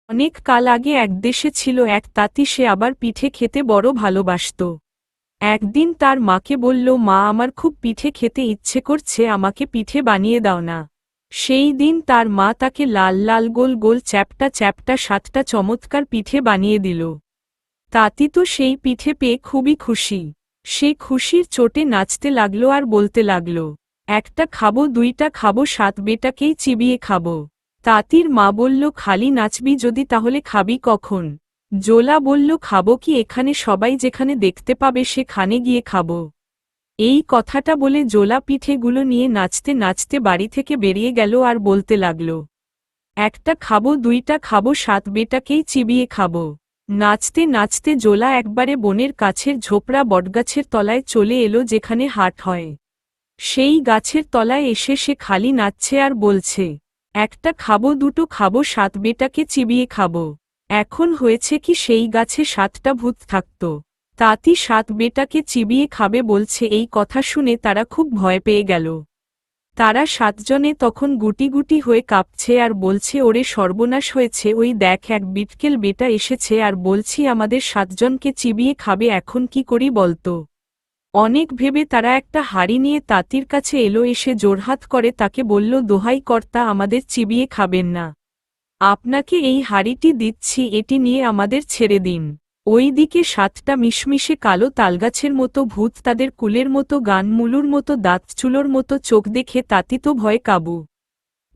অনেক কাল আগে এক দেশে ছিল এক তাঁতি, সে আবার পিঠে খেতে বড় ভালোবাসত। একদিন তার মাকে বলল, মা, আমার খুব পিঠে খেতে ইচ্ছে করছে, আমাকে পিঠে বানিয়ে দাও না। সেই দিন তার মা তাকে লাল লাল গোল গোল চ্যাপ্টা চ্যাপ্টা 7টা চমৎকার পিঠে বানিয়ে দিল। তাঁতি তো সেই পিঠে পেয়ে খুবই খুশি। সে খুশির চোটে নাচতে লাগলো আর বলতে লাগলো, একটা খাবো, দুইটা খাবো, 7 বেটাকেই চিবিয়ে খাবো। তাঁতির মা বলল, খালি নাচবি যদি, তাহলে খাবি কখন? জোলা বলল, খাবো কি, এখানে সবাই যেখানে দেখতে পাবে সেখানে গিয়ে খাবো। এই কথাটা বলে জোলা পিঠেগুলো নিয়ে নাচতে নাচতে বাড়ি থেকে বেরিয়ে গেল আর বলতে লাগল, একটা খাবো, দুইটা খাবো, 7 বেটাকেই চিবিয়ে খাবো। নাচতে নাচতে জোলা একবারে বনের কাছের ঝোপড়া বটগাছের তলায় চলে এলো, যেখানে হাট হয়। সেই গাছের তলায় এসে সে খালি নাচছে আর বলছে, একটা খাবো, দুটো খাবো, 7 বেটাকে চিবিয়ে খাবো। এখন হয়েছে কি, সেই গাছে 7টা ভূত থাকত। তাঁতি 7 বেটাকে চিবিয়ে খাবে বলছে। এই কথা শুনে তারা খুব ভয় পেয়ে গেল। তারা 7 জনে তখন গুটি গুটি হয়ে কাঁপছে আর বলছে, ওরে সর্বনাশ হয়েছে, ওই দেখ, এক বিটকেল বেটা এসেছে আর বলছি আমাদের 7 জনকে চিবিয়ে খাবে, এখন কি করি বলতো? অনেক ভেবে তারা একটা হাঁড়ি নিয়ে তাঁতির কাছে এলো, এসে জোড়হাত করে তাকে বলল, দোহাই কর্তা, আমাদের চিবিয়ে খাবেন না। আপনাকে এই হাঁড়িটি দিচ্ছি, এটি নিয়ে আমাদের ছেড়ে দিন। ওই দিকে 7টা মিশমিশে কালো তালগাছের মতো ভূত, তাদের কুলের মতো গান, মুলুর মতো দাঁত, চুলোর মতো চোখ দেখে তাঁতি তো ভয় কাবু।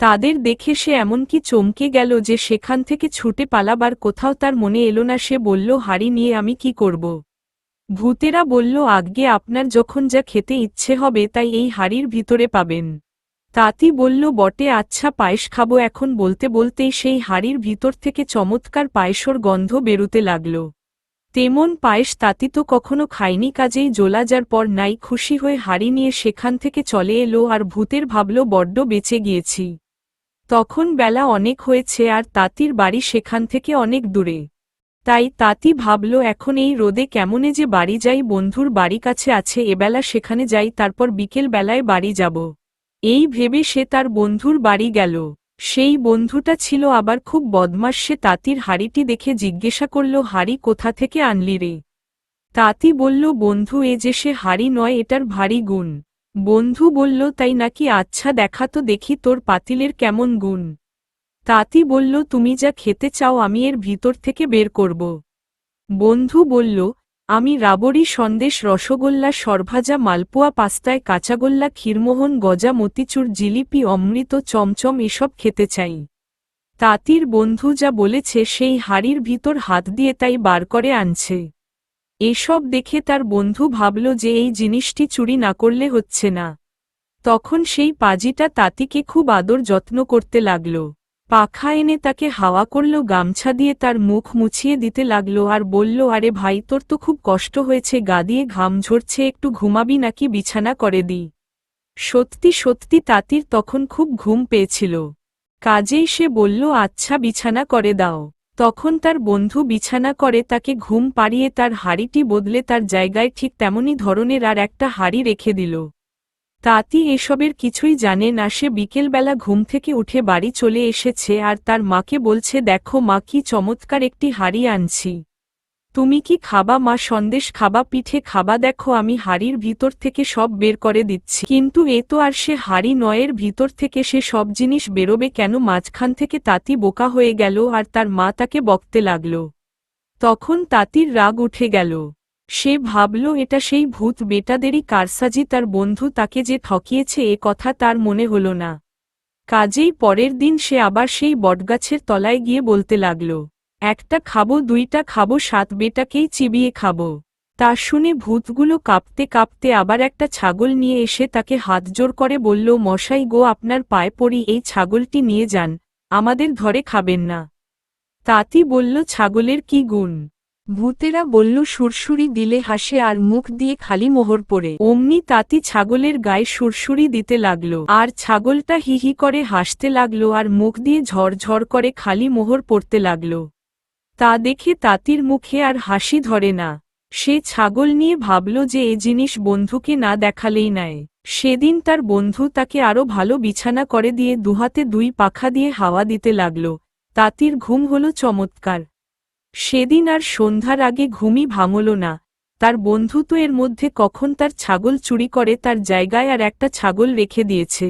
তাদের দেখে সে এমনকি চমকে গেল যে সেখান থেকে ছুটে পালাবার কোথাও তার মনে এলো না। সে বলল, হাঁড়ি নিয়ে আমি কি করব? ভূতেরা বলল, আজ্ঞে, আপনার যখন যা খেতে ইচ্ছে হবে তাই এই হাঁড়ির ভিতরে পাবেন। তাঁতি বলল, বটে, আচ্ছা, পায়েস খাবো এখন। বলতে বলতেই সেই হাঁড়ির ভিতর থেকে চমৎকার পায়েসর গন্ধ বেরুতে লাগল। তেমন পায়েস তাঁতি তো কখনো খায়নি, কাজেই জোলা যার পর নাই খুশি হয়ে হাঁড়ি নিয়ে সেখান থেকে চলে এলো। আর ভূতের ভাবল, বড্ড বেঁচে গিয়েছি। তখন বেলা অনেক হয়েছে আর তাঁতির বাড়ি সেখান থেকে অনেক দূরে। তাই তাঁতি ভাবল, এখন এই রোদে কেমনে যে বাড়ি যাই, বন্ধুর বাড়ি কাছে আছে, এবেলা সেখানে যাই, তারপর বিকেল বেলায় বাড়ি যাব। এই ভেবে সে তার বন্ধুর বাড়ি গেল। সেই বন্ধুটা ছিল আবার খুব বদমাশ। সে তাঁতির হাঁড়িটি দেখে জিজ্ঞাসা করল, হাঁড়ি কোথা থেকে আনলি রে? তাঁতি বলল, বন্ধু, এ যে সে হাঁড়ি নয়, এটার ভারী গুণ। বন্ধু বলল, তাই নাকি? আচ্ছা, দেখা তো দেখি তোর পাতিলের কেমন গুণ। তাঁতি বলল, তুমি যা খেতে চাও আমি এর ভিতর থেকে বের করব। বন্ধু বলল, আমি রাবড়ি, সন্দেশ, রসগোল্লা, সরভাজা, মালপোয়া, পাস্তায়, কাঁচাগোল্লা, ক্ষীরমোহন, গজা, মতিচুর, জিলিপি, অমৃত, চমচম এসব খেতে চাই। তাঁতির বন্ধু যা বলেছে সেই হাঁড়ির ভিতর হাত দিয়ে তাই বার করে আনছে। এসব দেখে তার বন্ধু ভাবল যে এই জিনিসটি চুরি না করলে হচ্ছে না। তখন সেই পাজিটা তাঁতিকে খুব আদর যত্ন করতে লাগল। পাখা এনে তাকে হাওয়া করল, গামছা দিয়ে তার মুখ মুছিয়ে দিতে লাগল আর বলল, আরে ভাই, তোর তো খুব কষ্ট হয়েছে, গা দিয়ে ঘাম ঝরছে, একটু ঘুমাবি নাকি বিছানা করে দিই? সত্যি সত্যি তাঁতির তখন খুব ঘুম পেয়েছিল। কাজেই সে বলল, আচ্ছা, বিছানা করে দাও। তখন তার বন্ধু বিছানা করে তাকে ঘুম পাড়িয়ে তার হাঁড়িটি বদলে তার জায়গায় ঠিক তেমনই ধরনের আর একটা হাঁড়ি রেখে দিল। তাঁতি এসবের কিছুই জানে না। সে বিকেলবেলা ঘুম থেকে উঠে বাড়ি চলে এসেছে আর তার মাকে বলছে, দেখো মা, কি চমৎকার একটি হাঁড়ি আনছি। তুমি কি খাবা মা? সন্দেশ খাবা, পিঠে খাবা? দেখো, আমি হাঁড়ির ভিতর থেকে সব বের করে দিচ্ছি। কিন্তু এ তো আর সে হাঁড়ি নয়, এর ভিতর থেকে সে সব জিনিস বেরোবে কেন? মাঝখান থেকে তাঁতি বোকা হয়ে গেল আর তার মা তাকে বকতে লাগল। তখন তাঁতির রাগ উঠে গেল। সে ভাবল, এটা সেই ভূত বেটাদেরই কারসাজি, তার বন্ধু তাকে যে ঠকিয়েছে এ কথা তার মনে হল না। কাজেই পরের দিন সে আবার সেই বটগাছের তলায় গিয়ে বলতে লাগল, একটা খাবো, দুইটা খাবো, 7 বেটাকেই চিবিয়ে খাবো। তা শুনে ভূতগুলো কাঁপতে কাঁপতে আবার একটা ছাগল নিয়ে এসে তাকে হাত জোর করে বলল, মশাই গো, আপনার পায়ে পড়ি, এই ছাগলটি নিয়ে যান, আমাদের ধরে খাবেন না। তাঁতি বলল, ছাগলের কি গুণ? ভূতেরা বলল, সুরসুরি দিলে হাসে আর মুখ দিয়ে খালি মোহর পড়ে। অমনি তাঁতি ছাগলের গায়ে সুরসুরি দিতে লাগল আর ছাগলটা হি হি করে হাসতে লাগল আর মুখ দিয়ে ঝরঝর করে খালি মোহর পড়তে লাগল। তা দেখে তাঁতির মুখে আর হাসি ধরে না। সে ছাগল নিয়ে ভাবল যে এ জিনিস বন্ধুকে না দেখালেই নাই। সেদিন তার বন্ধু তাকে আরো ভালো বিছানা করে দিয়ে দুহাতে 2 পাখা দিয়ে হাওয়া দিতে লাগল। তাঁতির ঘুম হলো চমৎকার। সেদিন আর সন্ধ্যার আগে ঘুমই ভাঙল না। তার বন্ধু তো এর মধ্যে কখন তার ছাগল চুরি করে তার জায়গায় আর একটা ছাগল রেখে দিয়েছে।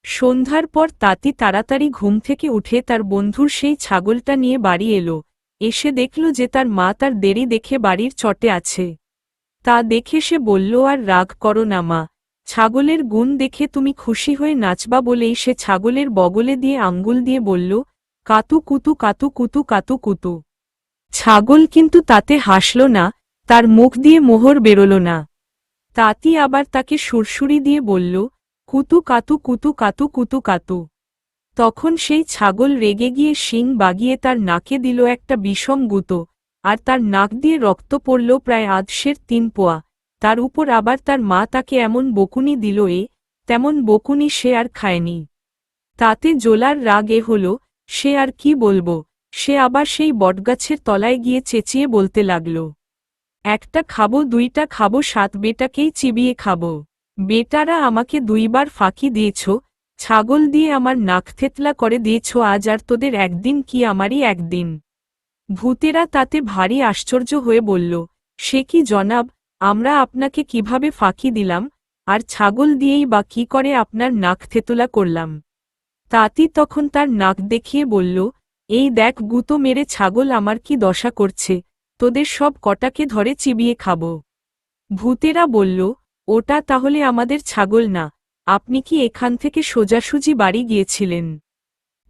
সন্ধ্যার পর তাঁতি তাড়াতাড়ি ঘুম থেকে উঠে তার বন্ধুর সেই ছাগলটা নিয়ে বাড়ি এলো। এসে দেখল যে তার মা তার দেরি দেখে বাড়ির চটে আছে। তা দেখে সে বলল, আর রাগ করো না মা, ছাগলের গুণ দেখে তুমি খুশি হয়ে নাচবা বলেই সে ছাগলের বগলে দিয়ে আঙ্গুল দিয়ে বলল, কাতু কুতু কাতু কুতু কাতু কুতু। ছাগল কিন্তু তাতে হাসল না, তার মুখ দিয়ে মোহর বেরোল না। তাঁতি আবার তাকে সুরসুরি দিয়ে বলল, কুতু কাতু কুতু কাতু কুতু কাতু। তখন সেই ছাগল রেগে গিয়ে শিং বাগিয়ে তার নাকে দিল একটা বিষম গুঁতো, আর তার নাক দিয়ে রক্ত পড়ল প্রায় আধশের 3 পোয়া। তার উপর আবার তার মা তাকে এমন বকুনি দিল, তেমন বকুনি সে আর খায়নি। তাতে জোলার রাগ হল, সে আর কি বলবো, সে আবার সেই বটগাছের তলায় গিয়ে চেঁচিয়ে বলতে লাগল, একটা খাবো, 2টা খাবো, 7 বেটাকেই চিবিয়ে খাবো। বেটারা আমাকে 2বার ফাঁকি দিয়েছ, ছাগল দিয়ে আমার নাক থেতলা করে দিয়েছ, আজ আর তোদের একদিন কি আমারই একদিন। ভূতেরা তাতে ভারী আশ্চর্য হয়ে বলল, সে কি জনাব, আমরা আপনাকে কিভাবে ফাঁকি দিলাম, আর ছাগল দিয়েই বা কি করে আপনার নাক থেতলা করলাম। তাঁতি তখন তার নাক দেখিয়ে বলল, এই দেখ গুঁতো মেরে ছাগল আমার কি দশা করছে, তোদের সব কটাকে ধরে চিবিয়ে খাব। ভূতেরা বলল, ওটা তাহলে আমাদের ছাগল না, আপনি কি এখান থেকে সোজাসুজি বাড়ি গিয়েছিলেন?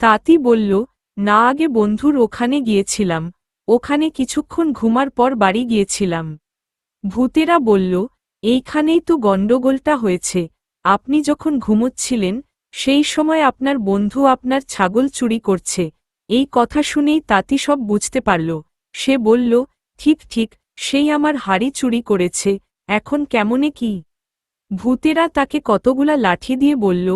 তাঁতি বলল, না, আগে বন্ধুর ওখানে গিয়েছিলাম, ওখানে কিছুক্ষণ ঘুমার পর বাড়ি গিয়েছিলাম। ভূতেরা বলল, এইখানেই তো গণ্ডগোলটা হয়েছে, আপনি যখন ঘুমোচ্ছিলেন সেই সময় আপনার বন্ধু আপনার ছাগল চুরি করছে। এই কথা শুনেই তাঁতি সব বুঝতে পারল। সে বলল, ঠিক ঠিক, সেই আমার হাড়ি চুরি করেছে, এখন কেমনে কি? ভূতেরা তাকে কতগুলা লাঠি দিয়ে বলল,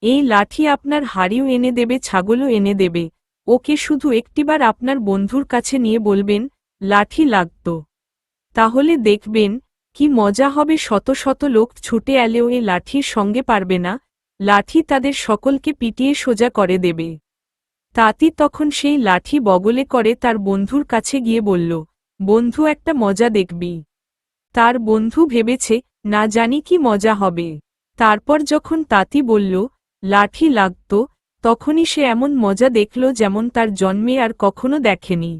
এই লাঠি আপনার হাড়িও এনে দেবে, ছাগলও এনে দেবে, ওকে শুধু একটিবার আপনার বন্ধুর কাছে নিয়ে বলবেন, লাঠি লাগত। তাহলে দেখবেন কি মজা হবে, শত শত লোক ছুটে এলেও এ লাঠির সঙ্গে পারবে না, লাঠি তাদের সকলকে পিটিয়ে সোজা করে দেবে। তাঁতি তখন সেই লাঠি বগলে করে তার বন্ধুর কাছে গিয়ে বলল, বন্ধু, একটা মজা দেখবি। তার বন্ধু ভেবেছে, না জানি কি মজা হবে। তারপর যখন তাঁতি বলল, লাঠি লাগত, তখনই সে এমন মজা দেখল যেমন তার জন্মে আর কখনো দেখেনি।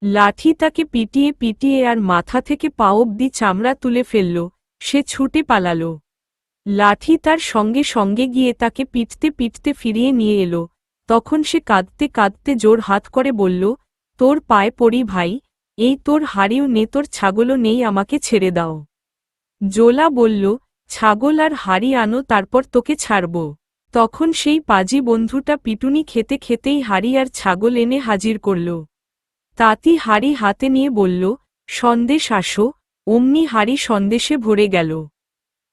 লাঠি তাকে পিটিয়ে পিটিয়ে আর মাথা থেকে পা অবধি চামড়া তুলে ফেলল। সে ছুটে পালাল। লাঠি তার সঙ্গে সঙ্গে গিয়ে তাকে পিটতে পিটতে ফিরিয়ে নিয়ে এলো। তখন সে কাঁদতে কাঁদতে জোর হাত করে বলল, তোর পায়ে পড়ি ভাই, এই তোর হাড়িও নে, তোর ছাগলও নেই, আমাকে ছেড়ে দাও। জোলা বলল, ছাগল আর হাড়ি আনো, তারপর তোকে ছাড়ব। তখন সেই পাজি বন্ধুটা পিটুনি খেতে খেতেই হাড়ি আর ছাগল এনে হাজির করল। তাঁতি হাড়ি হাতে নিয়ে বলল, সন্দেশ আসো। অমনি হাড়ি সন্দেশে ভরে গেল।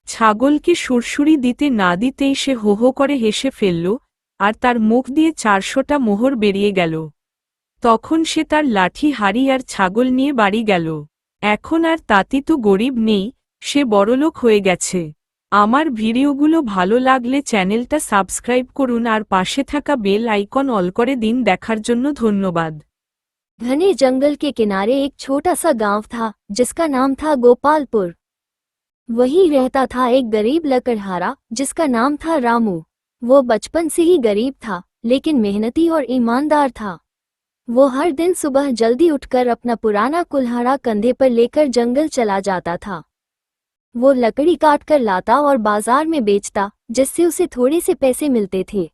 ছাগলকে সুরসুরি দিতে না দিতেই সে হো হো করে হেসে ফেলল, আর তার মুখ দিয়ে 400টা মোহর বেরিয়ে গেল। তখন সে তার লাঠি, হাড়ি আর ছাগল নিয়ে বাড়ি গেল। এখন আর তাঁতি তো গরিব নেই, সে বড়লোক হয়ে গেছে। আমার ভিডিওগুলো ভালো লাগলে চ্যানেলটা সাবস্ক্রাইব করুন আর পাশে থাকা বেল আইকন অল করে দিন। দেখার জন্য ধন্যবাদ। घने जंगल के किनारे एक छोटा सा गांव था जिसका नाम था गोपालपुर। वहीं रहता था एक गरीब लकड़हारा जिसका नाम था रामू। वो बचपन से ही गरीब था लेकिन मेहनती और ईमानदार था। वो हर दिन सुबह जल्दी उठकर अपना पुराना कुल्हाड़ा कंधे पर लेकर जंगल चला जाता था। वो लकड़ी काट कर लाता और बाजार में बेचता, जिससे उसे थोड़े से पैसे मिलते थे।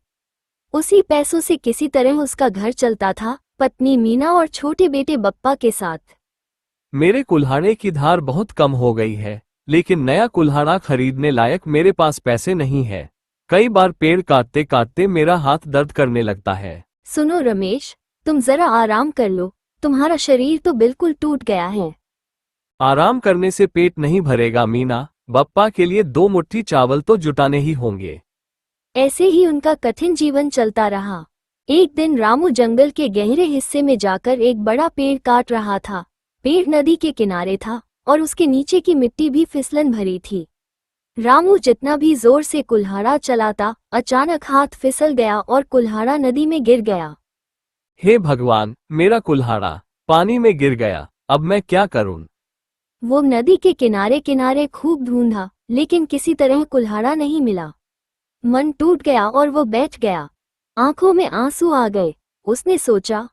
उसी पैसों से किसी तरह उसका घर चलता था, पत्नी मीना और छोटे बेटे बप्पा के साथ। मेरे कुल्हाड़े की धार बहुत कम हो गई है, लेकिन नया कुल्हाड़ा खरीदने लायक मेरे पास पैसे नहीं है। कई बार पेड़ काटते काटते मेरा हाथ दर्द करने लगता है। सुनो रमेश, तुम जरा आराम कर लो, तुम्हारा शरीर तो बिल्कुल टूट गया है। आराम करने से पेट नहीं भरेगा मीना, बप्पा के लिए 2 मुट्ठी चावल तो जुटाने ही होंगे। ऐसे ही उनका कठिन जीवन चलता रहा। एक दिन रामू जंगल के गहरे हिस्से में जाकर एक बड़ा पेड़ काट रहा था। पेड़ नदी के किनारे था और उसके नीचे की मिट्टी भी फिसलन भरी थी। रामू जितना भी जोर से कुल्हाड़ा चलाता, अचानक हाथ फिसल गया और कुल्हाड़ा नदी में गिर गया। हे भगवान, मेरा कुल्हाड़ा पानी में गिर गया, अब मैं क्या करूं? वो नदी के किनारे किनारे खूब ढूंढा, लेकिन किसी तरह कुल्हाड़ा नहीं मिला। मन टूट गया और वो बैठ गया। आंखों में आंसू आ गए। उसने सोचा,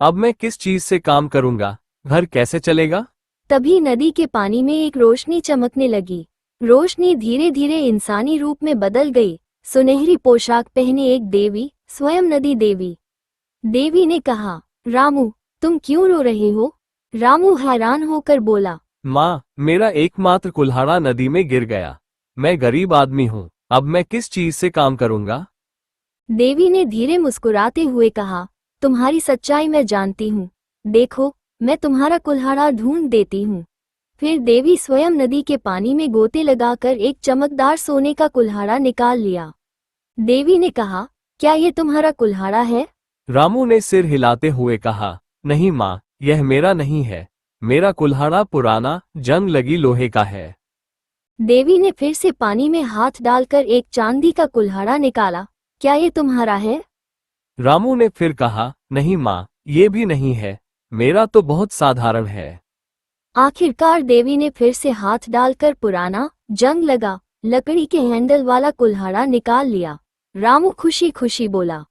अब मैं किस चीज से काम करूंगा? घर कैसे चलेगा? तभी नदी के पानी में एक रोशनी चमकने लगी। रोशनी धीरे धीरे इंसानी रूप में बदल गई। सुनहरी पोशाक पहने एक देवी, स्वयं नदी देवी। देवी ने कहा, रामू, तुम क्यों रो रहे हो? रामू हैरान होकर बोला, माँ, मेरा एकमात्र कुल्हाड़ा नदी में गिर गया। मैं गरीब आदमी हूँ, अब मैं किस चीज से काम करूंगा? देवी ने धीरे मुस्कुराते हुए कहा, तुम्हारी सच्चाई मैं जानती हूँ। देखो, मैं तुम्हारा कुल्हाड़ा ढूंढ देती हूँ। फिर देवी स्वयं नदी के पानी में गोते लगाकर एक चमकदार सोने का कुल्हाड़ा निकाल लिया। देवी ने कहा, क्या ये तुम्हारा कुल्हाड़ा है? रामू ने सिर हिलाते हुए कहा, नहीं माँ, यह मेरा नहीं है। मेरा कुल्हाड़ा पुराना, जंग लगी लोहे का है। देवी ने फिर से पानी में हाथ डालकर एक चांदी का कुल्हाड़ा निकाला। क्या ये तुम्हारा है? रामू ने फिर कहा, नहीं माँ, ये भी नहीं है। मेरा तो बहुत साधारण है। आखिरकार देवी ने फिर से हाथ डालकर पुराना, जंग लगा, लकड़ी के हैंडल वाला कुल्हाड़ा निकाल लिया। रामू खुशी खुशी बोला।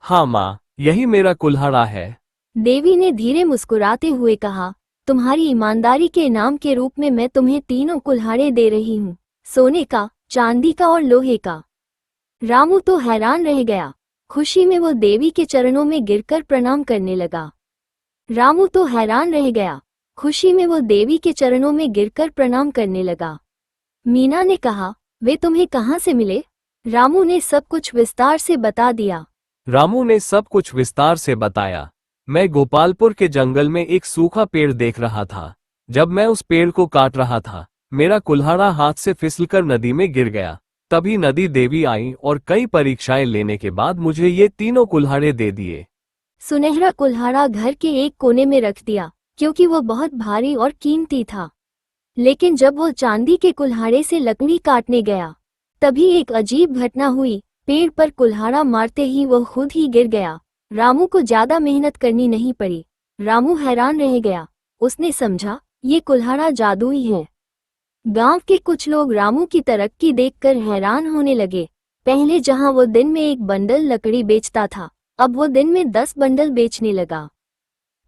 हाँ माँ, यही मेरा कुल्हाड़ा है। देवी ने धीरे मुस्कुराते हुए कहा, तुम्हारी ईमानदारी के इनाम के रूप में मैं तुम्हें तीनों कुल्हाड़े दे रही हूँ, सोने का, चांदी का और लोहे का। रामू तो हैरान रह गया। खुशी में वो देवी के चरणों में गिरकर प्रणाम करने लगा। रामू तो हैरान रह गया। खुशी में वो देवी के चरणों में गिरकर प्रणाम करने लगा। मीना ने कहा, वे तुम्हें कहाँ से मिले? रामू ने सब कुछ विस्तार से बता दिया। रामू ने सब कुछ विस्तार से बताया। मैं गोपालपुर के जंगल में एक सूखा पेड़ देख रहा था। जब मैं उस पेड़ को काट रहा था, मेरा कुल्हाड़ा हाथ से फिसलकर नदी में गिर गया। तभी नदी देवी आई और कई परीक्षाएं लेने के बाद मुझे ये तीनों कुल्हाड़े दे दिए। सुनहरा कुल्हाड़ा घर के एक कोने में रख दिया, क्योंकि वो बहुत भारी और कीमती था। लेकिन जब वो चांदी के कुल्हाड़े से लकड़ी काटने गया, तभी एक अजीब घटना हुई। पेड़ पर कुल्हाड़ा मारते ही वो खुद ही गिर गया। रामू को ज्यादा मेहनत करनी नहीं पड़ी। रामू हैरान रह गया। उसने समझा, ये कुल्हाड़ा जादुई है। गांव के कुछ लोग रामू की तरक्की देखकर हैरान होने लगे। पहले जहां वो दिन में एक बंडल लकड़ी बेचता था, अब वो दिन में 10 बंडल बेचने लगा।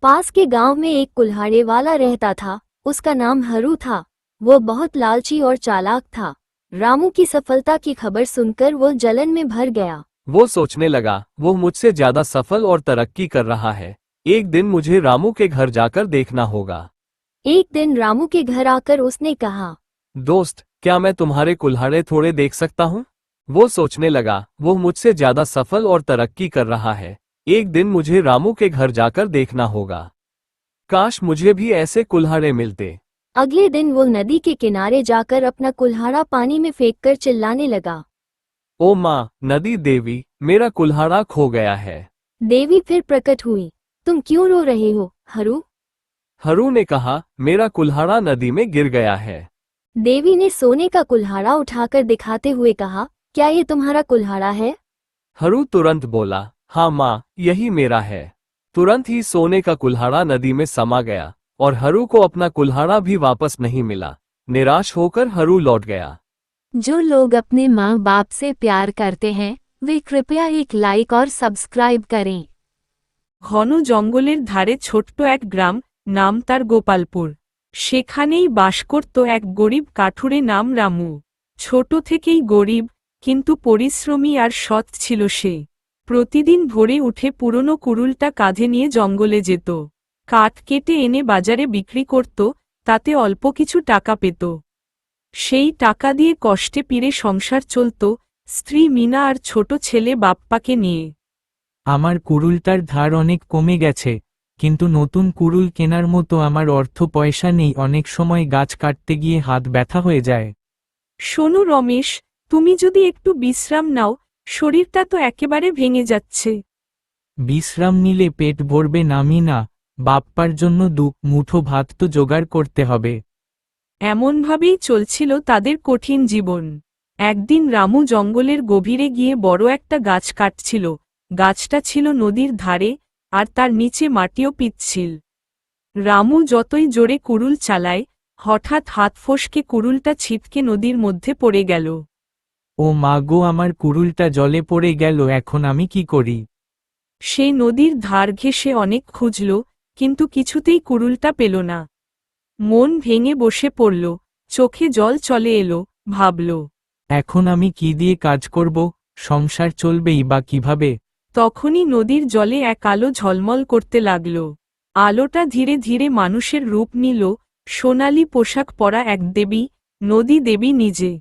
पास के गांव में एक कुल्हाड़े वाला रहता था। उसका नाम हरू था। वो बहुत लालची और चालाक था। रामू की सफलता की खबर सुनकर वो जलन में भर गया। वो सोचने लगा, वो मुझसे ज्यादा सफल और तरक्की कर रहा है। एक दिन मुझे रामू के घर जाकर देखना होगा। एक दिन रामू के घर आकर उसने कहा, दोस्त, क्या मैं तुम्हारे कुल्हाड़े थोड़े देख सकता हूँ? वो सोचने लगा, वो मुझसे ज्यादा सफल और तरक्की कर रहा है। एक दिन मुझे रामू के घर जाकर देखना होगा। काश मुझे भी ऐसे कुल्हाड़े मिलते। अगले दिन वो नदी के किनारे जाकर अपना कुल्हाड़ा पानी में फेंककर चिल्लाने लगा। ओ माँ, नदी देवी, मेरा कुल्हाड़ा खो गया है। देवी फिर प्रकट हुई। तुम क्यों रो रहे हो, हरू? हरू ने कहा, मेरा कुल्हाड़ा नदी में गिर गया है। देवी ने सोने का कुल्हाड़ा उठाकर दिखाते हुए कहा, क्या ये तुम्हारा कुल्हाड़ा है? हरू तुरंत बोला, हाँ माँ, यही मेरा है। तुरंत ही सोने का कुल्हाड़ा नदी में समा गया और हरू को अपना कुल्हाड़ा भी वापस नहीं मिला। निराश होकर हरू लौट गया। जो लोग अपने माँ बाप से प्यार करते हैं, वे कृपया एक लाइक और सब्सक्राइब करें। ঘন জঙ্গলের ধারে ছোট্ট এক গ্রাম, নাম তার গোপালপুর। সেখানেই বাস করত এক গরিব কাঠুরে নাম রামু। ছোট থেকেই গরিব, কিন্তু পরিশ্রমী আর সৎ ছিল সে। প্রতিদিন ভোরে উঠে পুরনো কুড়ুলটা কাঁধে নিয়ে জঙ্গলে যেত। কাঠ কেটে এনে বাজারে বিক্রি করত, তাতে অল্প কিছু টাকা পেত। সেই টাকা দিয়ে কষ্টে পীড়ে সংসার চলত, স্ত্রী মিনা আর ছোট ছেলে বাপ্পাকে নিয়ে। আমার কুড়ুলটার ধার অনেক কমে গেছে, কিন্তু নতুন কুড়ুল কেনার মতো আমার অর্থ পয়সা নেই। অনেক সময় গাছ কাটতে গিয়ে হাত ব্যথা হয়ে যায়। শোনো রমেশ, তুমি যদি একটু বিশ্রাম নাও, শরীরটা তো একেবারে ভেঙে যাচ্ছে। বিশ্রাম নিলে পেট ভরবে নামি না, বাপ্পার জন্য 2 মুঠো ভাত তো জোগাড় করতে হবে। এমনভাবেই চলছিল তাদের কঠিন জীবন। একদিন রামু জঙ্গলের গভীরে গিয়ে বড় একটা গাছ কাটছিল। গাছটা ছিল নদীর ধারে, আর তার নিচে মাটিও পিচ্ছিল। রামু যতই জোরে কুড়ুল চালায়, হঠাৎ হাত ফসকে কুড়ুলটা ছিটকে নদীর মধ্যে পড়ে গেল। ও মা গো, আমার কুড়ুলটা জলে পড়ে গেল, এখন আমি কি করি? সে নদীর ধার ঘেঁষে অনেক খুঁজল, কিন্তু কিছুতেই কুড়ুলটা পেল না। মন ভেঙে বসে পড়ল, চোখে জল চলে এলো, ভাবল এখন আমি কি দিয়ে কাজ করব, সংসার চলবেই বা কিভাবে? তখনই নদীর জলে এক আলো ঝলমল করতে লাগল। আলোটা ধীরে ধীরে মানুষের রূপ নিল, সোনালি পোশাক পরা এক দেবী, নদী দেবী নিজে।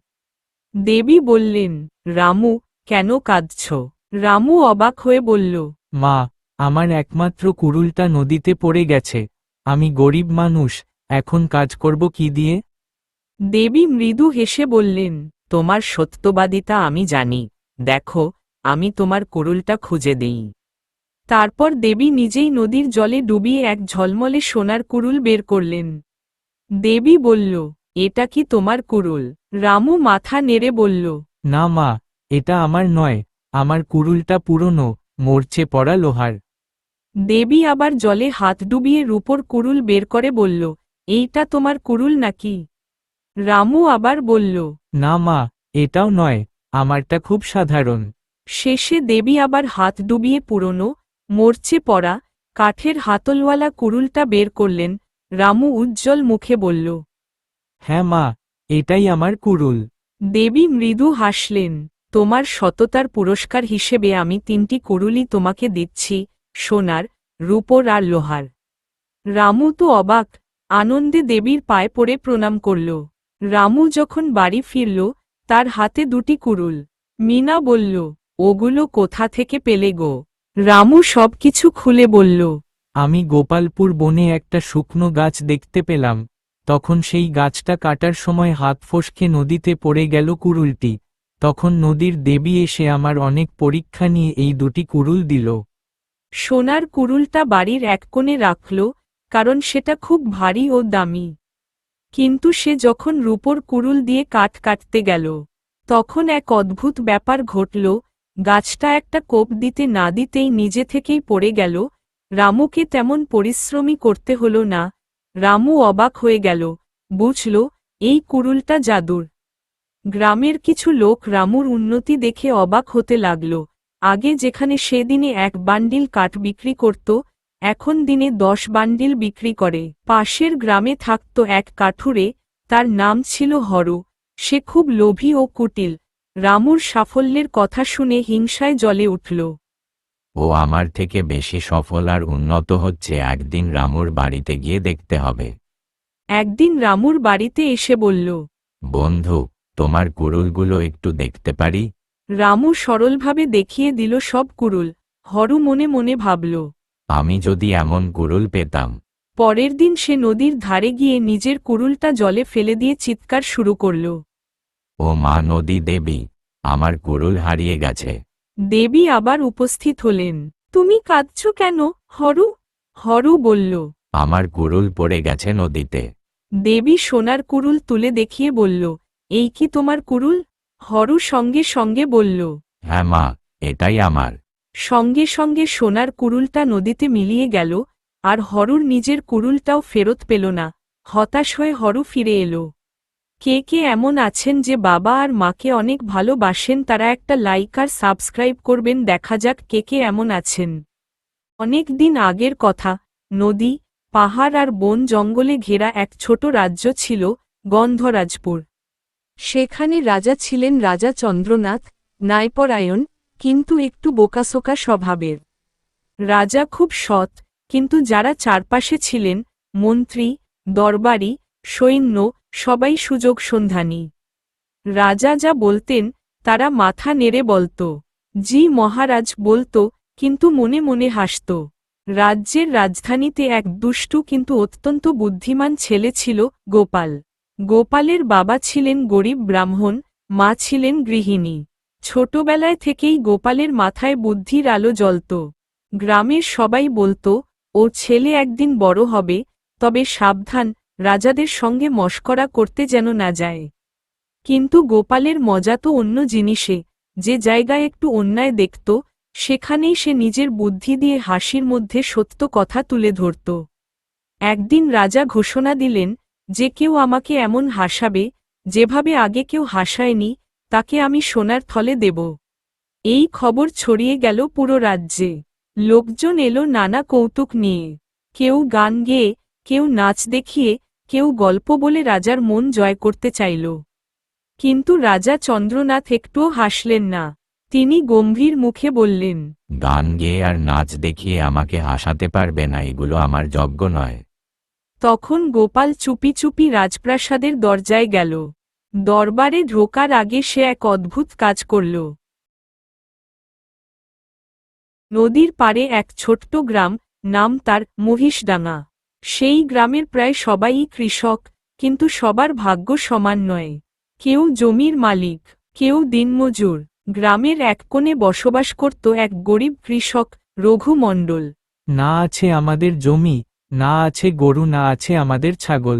দেবী বললেন, রামু, কেন কাঁদছ? রামু অবাক হয়ে বলল, মা, আমার একমাত্র কুড়ুলটা নদীতে পড়ে গেছে, আমি গরিব মানুষ, এখন কাজ করব কি দিয়ে? দেবী মৃদু হেসে বললেন, তোমার সত্যবাদিতা আমি জানি, দেখো, আমি তোমার কুড়ুলটা খুঁজে দেই। তারপর দেবী নিজেই নদীর জলে ডুবিয়ে এক ঝলমলে সোনার কুড়ুল বের করলেন। দেবী বলল, এটা কি তোমার কুড়ুল? রামু মাথা নেড়ে বলল, না মা, এটা আমার নয়, আমার কুড়ুলটা পুরনো, মরচে পড়া লোহার। দেবী আবার জলে হাত ডুবিয়ে রূপোর কুড়ুল বের করে বলল, এইটা তোমার কুড়ুল নাকি? রামু আবার বলল, না মা, এটাও নয়, আমারটা খুব সাধারণ। শেষে দেবী আবার হাত ডুবিয়ে পুরনো, মরচে পড়া, কাঠের হাতলওয়ালা কুড়ুলটা বের করলেন। রামু উজ্জ্বল মুখে বলল, হ্যাঁ মা, এটাই আমার কুড়ুল। দেবী মৃদু হাসলেন, তোমার সততার পুরস্কার হিসেবে আমি 3টি কুড়ুলই তোমাকে দিচ্ছি, সোনার, রূপোর আর লোহার। রামু তো অবাক, আনন্দে দেবীর পায়ে পড়ে প্রণাম করল। রামু যখন বাড়ি ফিরল, তার হাতে 2টি কুড়ুল। মিনা বলল, ওগুলো কোথা থেকে পেলে গো? রামু সবকিছু খুলে বলল, আমি গোপালপুর বনে একটা শুকনো গাছ দেখতে পেলাম, তখন সেই গাছটা কাটার সময় হাত ফসকে নদীতে পড়ে গেল কুড়ুলটি, তখন নদীর দেবী এসে আমার অনেক পরীক্ষা নিয়ে এই 2টি কুড়ুল দিল। সোনার কুড়ুলটা বাড়ির এক কোণে রাখল, কারণ সেটা খুব ভারী ও দামি। কিন্তু সে যখন রূপোর কুড়ুল দিয়ে কাঠ কাটতে গেল, তখন এক অদ্ভুত ব্যাপার ঘটল, গাছটা একটা কোপ দিতে না দিতেই নিজে থেকেই পড়ে গেল। রামুকে তেমন পরিশ্রমী করতে হল না। রামু অবাক হয়ে গেল, বুঝল, এই কুড়ুলটা জাদুর। গ্রামের কিছু লোক রামুর উন্নতি দেখে অবাক হতে লাগল। আগে যেখানে সে দিনে 1 বান্ডিল কাঠ বিক্রি করত, এখন দিনে 10 বান্ডিল বিক্রি করে। পাশের গ্রামে থাকত এক কাঠুরে, তার নাম ছিল হরু। সে খুব লোভী ও কুটিল। রামুর সাফল্যের কথা শুনে হিংসায় জ্বলে উঠল। ও আমার থেকে বেশি সফল আর উন্নত হচ্ছে, একদিন রামুর বাড়িতে গিয়ে দেখতে হবে। একদিন রামুর বাড়িতে এসে বলল, বন্ধু, তোমার কুড়ুলগুলো একটু দেখতে পারি? রামু সরলভাবে দেখিয়ে দিল সব কুড়ুল। হরু মনে মনে ভাবল, আমি যদি এমন কুড়ুল পেতাম। পরের দিন সে নদীর ধারে গিয়ে নিজের কুড়ুলটা জলে ফেলে দিয়ে চিৎকার শুরু করল। ও মা নদী দেবী, আমার কুড়ুল হারিয়ে গেছে। দেবী আবার উপস্থিত হলেন। তুমি কাঁদছ কেন, হরু? হরু বলল। আমার কুড়ুল পড়ে গেছে নদীতে। দেবী সোনার কুড়ুল তুলে দেখিয়ে বলল, এই কি তোমার কুড়ুল? হরু সঙ্গে সঙ্গে বলল। হ্যাঁ মা, এটাই আমার। সঙ্গে সঙ্গে সোনার কুড়ুলটা নদীতে মিলিয়ে গেল, আর হরুর নিজের কুড়ুলটাও ফেরত পেল না। হতাশ হয়ে হরু ফিরে এলো। কে কে এমন আছেন যে বাবা আর মাকে অনেক ভালোবাসেন, তারা একটা লাইক আর সাবস্ক্রাইব করবেন। দেখা যাক কে কে এমন আছেন। অনেক দিন আগের কথা, নদী, পাহাড় আর বন জঙ্গলে ঘেরা এক ছোট রাজ্য ছিল, গন্ধরাজপুর। সেখানে রাজা ছিলেন রাজা চন্দ্রনাথ, ন্যায়পরায়ণ, কিন্তু একটু বোকাসোকা স্বভাবের। রাজা খুব সৎ, কিন্তু যারা চারপাশে ছিলেন, মন্ত্রী, দরবারি, সৈন্য, সবাই সুযোগ সন্ধানী। রাজা যা বলতেন, তারা মাথা নেড়ে বলত, জি মহারাজ বলত, কিন্তু মনে মনে হাসত। রাজ্যের রাজধানীতে এক দুষ্টু কিন্তু অত্যন্ত বুদ্ধিমান ছেলে ছিল, গোপাল। গোপালের বাবা ছিলেন গরিব ব্রাহ্মণ, মা ছিলেন গৃহিণী। ছোটবেলায় থেকেই গোপালের মাথায় বুদ্ধির আলো জ্বলত। গ্রামের সবাই বলত, ও ছেলে একদিন বড় হবে, তবে সাবধান, রাজাদের সঙ্গে মশকরা করতে যেন না যায়। কিন্তু গোপালের মজা তো অন্য জিনিসে, যে জায়গায় একটু অন্যায় দেখত, সেখানেই সে নিজের বুদ্ধি দিয়ে হাসির মধ্যে সত্য কথা তুলে ধরত। একদিন রাজা ঘোষণা দিলেন, যে কেউ আমাকে এমন হাসাবে যেভাবে আগে কেউ হাসায়নি, তাকে আমি সোনার থলে দেব। এই খবর ছড়িয়ে গেল পুরো রাজ্যে। লোকজন এলো নানা কৌতুক নিয়ে, কেউ গান গেয়ে, কেউ নাচ দেখিয়ে, কেউ গল্প বলে রাজার মন জয় করতে চাইল। কিন্তু রাজা চন্দ্রনাথ একটুও হাসলেন না। তিনি গম্ভীর মুখে বললেন, গান গেয়ে আর নাচ দেখিয়ে আমাকে হাসাতে পারবে না, এগুলো আমার যোগ্য নয়। তখন গোপাল চুপি চুপি রাজপ্রাসাদের দরজায় গেল। দরবারে ঢোকার আগে সে এক অদ্ভুত কাজ করল। নদীর পাড়ে এক ছোট্ট গ্রাম, নাম তার মহিষডাঙ্গা। সেই গ্রামের প্রায় সবাই কৃষক, কিন্তু সবার ভাগ্য সমান নয়। কেউ জমির মালিক, কেউ দিনমজুর। গ্রামের এক কোণে বসবাস করত এক গরিব কৃষক, রঘু মণ্ডল। না আছে আমাদের জমি, না আছে গরু, না আছে আমাদের ছাগল।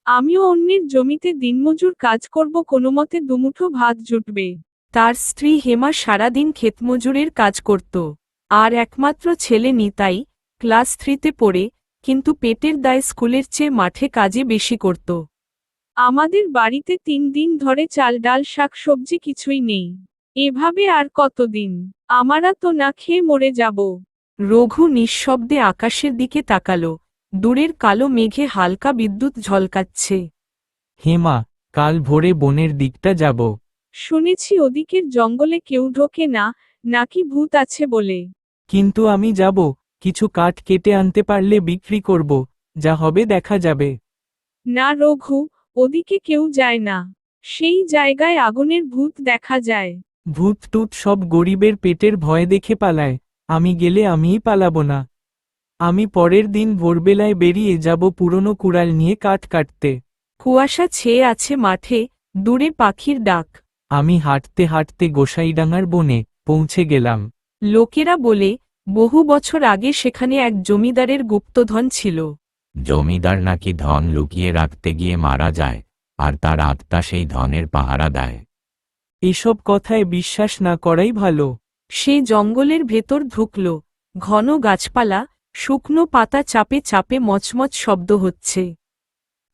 আমিও অন্যের জমিতে দিনমজুর কাজ করব, কোনোমতে দুমুঠো ভাত জুটবে। তার স্ত্রী হেমা সারাদিন ক্ষেতমজুরের কাজ করত। আর একমাত্র ছেলে নিতাই ক্লাস 3তে পড়ে, কিন্তু পেটের দায়ে স্কুলের চেয়ে মাঠে কাজে বেশি করত। আমাদের বাড়িতে 3 দিন ধরে চাল ডাল শাক সবজি কিছুই নেই। এভাবে আর কতদিন? আমরা তো না খেয়ে মরে যাব। রঘু নিঃশব্দে আকাশের দিকে তাকালো। দূরের কালো মেঘে হালকা বিদ্যুৎ ঝলকাচ্ছে। হেমা, কাল ভোরে বনের দিকটা যাব। শুনেছি ওদিকের জঙ্গলে কেউ ঢোকে না, নাকি ভূত আছে বলে। কিন্তু আমি যাব, কিছু কাঠ কেটে আনতে পারলে বিক্রি করব, যা হবে দেখা যাবে। না রঘু, ওদিকে কেউ যায় না। সেই জায়গায় আগুনের ভূত দেখা যায়। ভূত টুত সব গরিবের পেটের ভয় দেখে পালায়, আমি গেলে আমিই পালাবো না। আমি পরের দিন ভোরবেলায় বেরিয়ে যাব পুরনো কুড়াল নিয়ে কাঠ কাটতে। কুয়াশা ছেয়ে আছে মাঠে, দূরে পাখির ডাক। আমি হাঁটতে হাঁটতে গোসাইডাঙ্গার বনে পৌঁছে গেলাম। লোকেরা বলে, বহু বছর আগে সেখানে এক জমিদারের গুপ্তধন ছিল। জমিদার নাকি ধন লুকিয়ে রাখতে গিয়ে মারা যায়, আর তার আত্মা সেই ধনের পাহারা দেয়। এসব কথায় বিশ্বাস না করাই ভালো। সে জঙ্গলের ভেতর ঢুকল। ঘন গাছপালা, শুকনো পাতা চাপে চাপে মচমচ শব্দ হচ্ছে।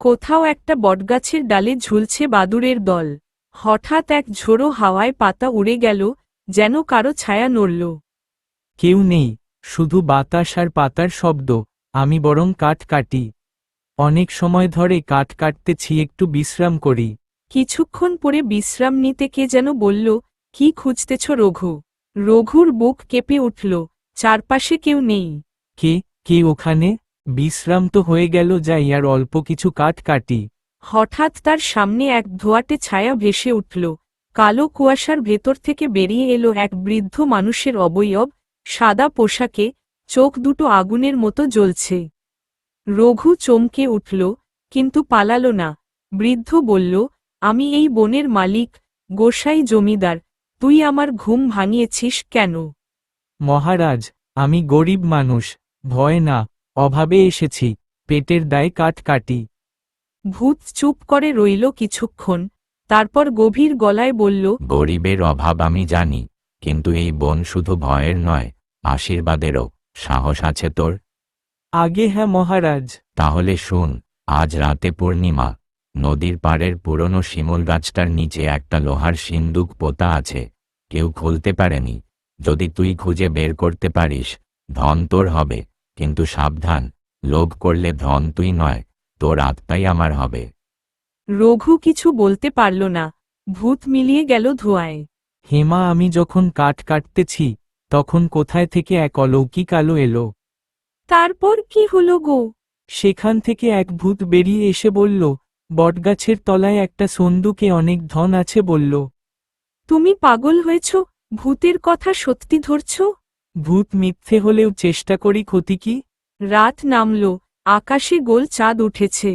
কোথাও একটা বটগাছের ডালে ঝুলছে বাদুড়ের দল। হঠাৎ এক ঝোড়ো হাওয়ায় পাতা উড়ে গেল, যেন কারো ছায়া নড়ল। কেউ নেই, শুধু বাতাস আর পাতার শব্দ। আমি বরং কাঠ কাটি। অনেক সময় ধরে কাঠ কাটতেছি, একটু বিশ্রাম করি। কিছুক্ষণ পরে বিশ্রাম নিতে কে যেন বলল, কি খুঁজতেছ রঘু? রঘুর বুক কেঁপে উঠল। চারপাশে কেউ নেই। কে কে ওখানে? বিশ্রাম তো হয়ে গেল, যাই আর অল্প কিছু কাঠ কাটি। হঠাৎ তার সামনে এক ধোঁয়াটে ছায়া ভেসে উঠল। কালো কুয়াশার ভেতর থেকে বেরিয়ে এলো এক বৃদ্ধ মানুষের অবয়ব, সাদা পোশাকে, চোখ দুটো আগুনের মতো জ্বলছে। রঘু চমকে উঠল, কিন্তু পালালো না। বৃদ্ধ বলল, আমি এই বনের মালিক, গোসাই জমিদার। তুই আমার ঘুম ভাঙিয়েছিস কেন? মহারাজ, আমি গরিব মানুষ, ভয় না, অভাবে এসেছি, পেটের দায়ে কাঠ কাটি। ভূত চুপ করে রইল কিছুক্ষণ, তারপর গভীর গলায় বলল, গরিবের অভাব আমি জানি, কিন্তু এই বন শুধু ভয়ের নয়, আশীর্বাদেরও। সাহস আছে তোর? আগে হ্যাঁ মহারাজ। তাহলে শুন, আজ রাতে পূর্ণিমা। নদীর পাড়ের পুরনো শিমুল গাছটার নিচে একটা লোহার সিন্দুক পোতা আছে, কেউ খুলতে পারেনি। যদি তুই খুঁজে বের করতে পারিস, ধন তোর হবে। কিন্তু সাবধান, লোভ করলে ধন তুই নয়, তোর আত্মাই আমার হবে। রঘু কিছু বলতে পারল না। ভূত মিলিয়ে গেল ধোঁয়ায়। হেমা, আমি যখন কাঠ কাটতেছি, তখন কোথায় থেকে এক অলৌকিক আলো এলো। তারপর কি হলো গো? সেখান থেকে এক ভূত বেরিয়ে এসে বলল, বটগাছের তলায় একটা সন্দুকে অনেক ধন আছে বলল। তুমি পাগল হয়েছ? ভূতের কথা সত্যি ধরছ? ভূত মিথ্যে হলেও চেষ্টা করি, ক্ষতি কি? রাত নামল, আকাশে গোল চাঁদ উঠেছে।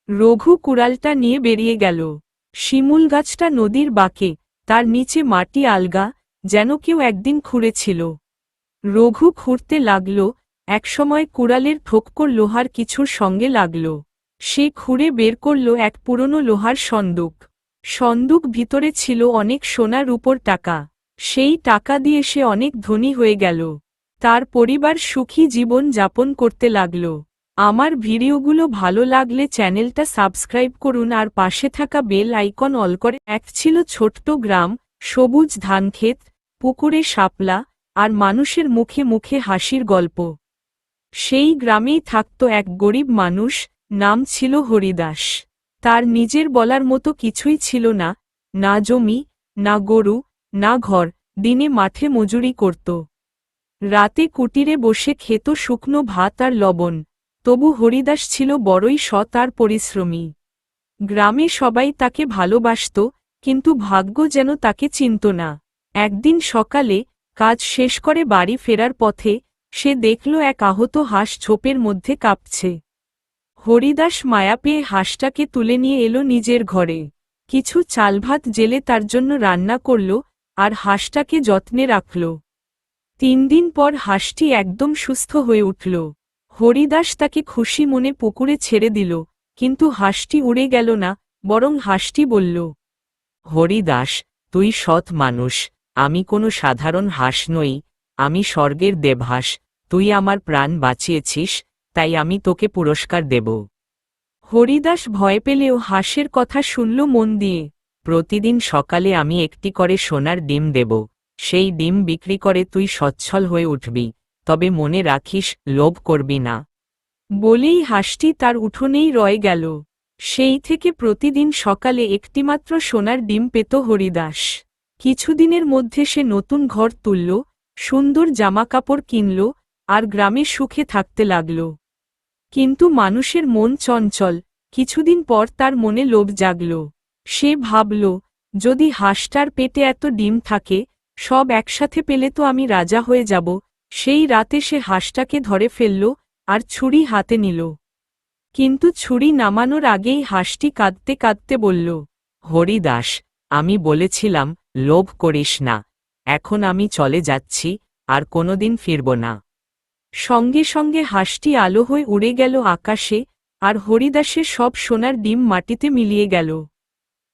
রঘু কুড়ালটা নিয়ে বেরিয়ে গেল। শিমুল গাছটা নদীর বাঁকে, তার নিচে মাটি আলগা, যেন কেউ একদিন খুঁড়েছিল। রঘু খুঁড়তে লাগল। একসময় কুড়ালের ঠোক্কর লোহার কিছুর সঙ্গে লাগল। সে খুঁড়ে বের করল এক পুরনো লোহার সন্দুক। সন্দুক ভিতরে ছিল অনেক সোনা রূপোর টাকা। সেই টাকা দিয়ে সে অনেক ধনী হয়ে গেল। তার পরিবার সুখী জীবন যাপন করতে লাগল। আমার ভিডিওগুলো ভালো লাগলে চ্যানেলটা সাবস্ক্রাইব করুন আর পাশে থাকা বেল আইকন অল করে। এক ছিল ছোট্ট গ্রাম, সবুজ ধানক্ষেত, পুকুরে শাপলা, আর মানুষের মুখে মুখে হাসির গল্প। সেই গ্রামেই থাকত এক গরিব মানুষ, নাম ছিল হরিদাস। তার নিজের বলার মতো কিছুই ছিল না, না জমি, না গরু, না ঘর। দিনে মাঠে মজুরি করত, রাতে কুটিরে বসে খেত শুকনো ভাত আর লবণ। তবু হরিদাস ছিল বড়ই সৎ আর পরিশ্রমী। গ্রামে সবাই তাকে ভালোবাসত, কিন্তু ভাগ্য যেন তাকে চিনত না। একদিন সকালে কাজ শেষ করে বাড়ি ফেরার পথে সে দেখল এক আহত হাঁস ঝোপের মধ্যে কাঁপছে। হরিদাস মায়া পেয়ে হাঁসটাকে তুলে নিয়ে এলো নিজের ঘরে। কিছু চাল ভাত জেলে তার জন্য রান্না করল আর হাঁসটাকে যত্নে রাখল। 3 দিন পর হাঁসটি একদম সুস্থ হয়ে উঠল। হরিদাস তাকে খুশি মনে পুকুরে ছেড়ে দিল, কিন্তু হাঁসটি উড়ে গেল না, বরং হাঁসটি বলল, হরিদাস, তুই সৎ মানুষ, আমি কোনো সাধারণ হাঁস নই, আমি স্বর্গের দেবহাঁস। তুই আমার প্রাণ বাঁচিয়েছিস, তাই আমি তোকে পুরস্কার দেব। হরিদাস ভয় পেলেও হাঁসের কথা শুনল মন দিয়ে। প্রতিদিন সকালে আমি একটি করে সোনার ডিম দেব, সেই ডিম বিক্রি করে তুই সচ্ছল হয়ে উঠবি, তবে মনে রাখিস লোভ করবি না। বলেই হাঁসটি তার উঠোনেই রয়ে গেল। সেই থেকে প্রতিদিন সকালে একটিমাত্র সোনার ডিম পেত হরিদাস। কিছুদিনের মধ্যে সে নতুন ঘর তুলল, সুন্দর জামাকাপড় কিনল, আর গ্রামে সুখে থাকতে লাগল। কিন্তু মানুষের মন চঞ্চল, কিছুদিন পর তার মনে লোভ জাগল। সে ভাবল, যদি হাঁসটার পেটে এত ডিম থাকে, সব একসাথে পেলে তো আমি রাজা হয়ে যাব। সেই রাতে সে হাঁসটাকে ধরে ফেলল আর ছুরি হাতে নিল। কিন্তু ছুরি নামানোর আগেই হাঁসটি কাঁদতে কাঁদতে বলল, হরিদাস, আমি বলেছিলাম লোভ করিস না, এখন আমি চলে যাচ্ছি, আর কোনোদিন ফিরব না। সঙ্গে সঙ্গে হাঁসটি আলো হয়ে উড়ে গেল আকাশে, আর হরিদাসের সব সোনার ডিম মাটিতে মিলিয়ে গেল।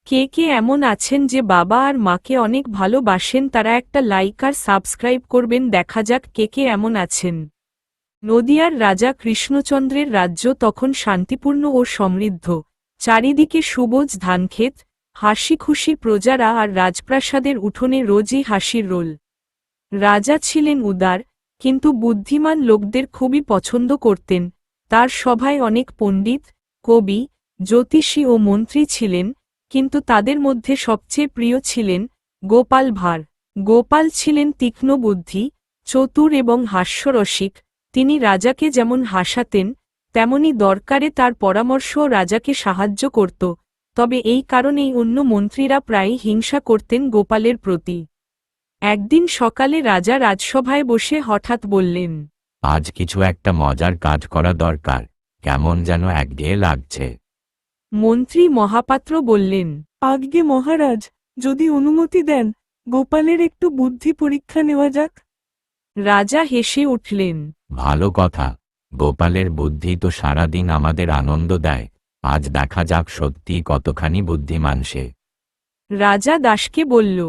কে কে এমন আছেন যে বাবা আর মাকে অনেক ভালোবাসেন, তারা একটা লাইক আর সাবস্ক্রাইব করবেন। দেখা যাক কে কে এমন আছেন। নদিয়ার রাজা কৃষ্ণচন্দ্রের রাজ্য তখন শান্তিপূর্ণ ও সমৃদ্ধ। চারিদিকে সবুজ ধানক্ষেত, হাসি খুশি প্রজারা আর রাজপ্রাসাদের উঠোনে রোজই হাসির রোল। রাজা ছিলেন উদার, কিন্তু বুদ্ধিমান লোকদের খুবই পছন্দ করতেন। তার সভায় অনেক পণ্ডিত, কবি, জ্যোতিষী ও মন্ত্রী ছিলেন, কিন্তু তাদের মধ্যে সবচেয়ে প্রিয় ছিলেন গোপাল ভাঁড়। গোপাল ছিলেন তীক্ষ্ণ বুদ্ধি, চতুর এবং হাস্যরসিক। তিনি রাজাকে যেমন হাসাতেন, তেমনি দরকারে তার পরামর্শও রাজাকে সাহায্য করত। তবে এই কারণেই অন্য মন্ত্রীরা প্রায়ই হিংসা করতেন গোপালের প্রতি। একদিন সকালে রাজা রাজসভায় বসে হঠাৎ বললেন, আজ কিছু একটা মজার কাজ করা দরকার, কেমন যেন একঘেয়ে লাগছে। মন্ত্রী মহাপাত্র বললেন, আজ্ঞে মহারাজ, যদি অনুমতি দেন, গোপালের একটু বুদ্ধি পরীক্ষা নেওয়া যাক। রাজা হেসে উঠলেন, ভালো কথা, গোপালের বুদ্ধি তো সারাদিন আমাদের আনন্দ দেয়, আজ দেখা যাক সত্যি কতখানি বুদ্ধিমান সে। রাজা দাসকে বলল,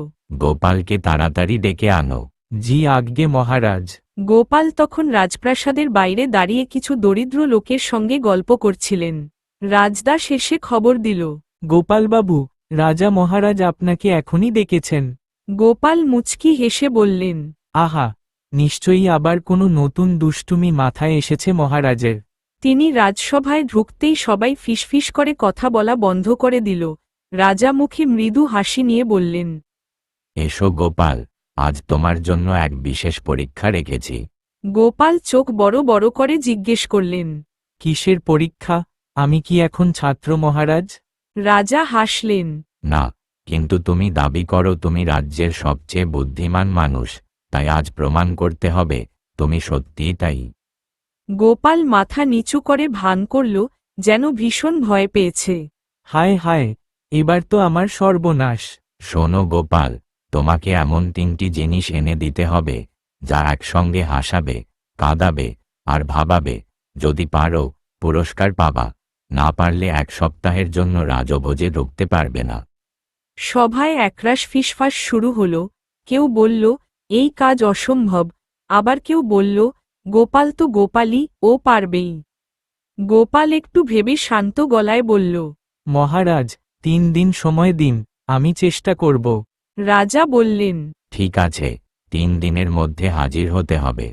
গোপালকে তাড়াতাড়ি ডেকে আনো। জি আজ্ঞে মহারাজ। গোপাল তখন রাজপ্রাসাদের বাইরে দাঁড়িয়ে কিছু দরিদ্র লোকের সঙ্গে গল্প করছিলেন। রাজদাস এসে খবর দিল, গোপালবাবু, রাজা মহারাজ আপনাকে এখনই ডেকেছেন। গোপাল মুচকি হেসে বললেন, আহা, নিশ্চয়ই আবার কোনো নতুন দুষ্টুমি মাথায় এসেছে মহারাজের। তিনি রাজসভায় ঢুকতেই সবাই ফিসফিস করে কথা বলা বন্ধ করে দিল। রাজা মুখে মৃদু হাসি নিয়ে বললেন, এসো গোপাল, আজ তোমার জন্য এক বিশেষ পরীক্ষা রেখেছি। গোপাল চোখ বড় বড় করে জিজ্ঞেস করলেন, কিসের পরীক্ষা? আমি কি এখন ছাত্র মহারাজ? রাজা হাসলেন, না, কিন্তু তুমি দাবি করো তুমি রাজ্যের সবচেয়ে বুদ্ধিমান মানুষ, তাই আজ প্রমাণ করতে হবে তুমি সত্যিই তাই। গোপাল মাথা নিচু করে ভান করল, যেন ভীষণ ভয় পেয়েছে। হায় হায়, এবার তো আমার সর্বনাশ। শোনো গোপাল, তোমাকে এমন 3টি জিনিস এনে দিতে হবে, যা একসঙ্গে হাসাবে, কাঁদাবে আর ভাবাবে। যদি পারো পুরস্কার পাবা, না পারলে 1 সপ্তাহের জন্য রাজভোজে ঢুকতে পারবে না। সভায় একরাশ ফিসফাস শুরু হল, কেউ বলল এই কাজ অসম্ভব, আবার কেউ বলল গোপাল তো গোপালই, ও পারবেই। গোপাল একটু ভেবে শান্ত গলায় বলল, মহারাজ 3 দিন সময় দিন, আমি চেষ্টা করব। রাজা বললেন। ঠিক আছে, 3 দিনের মধ্যে হাজির হতে হবে।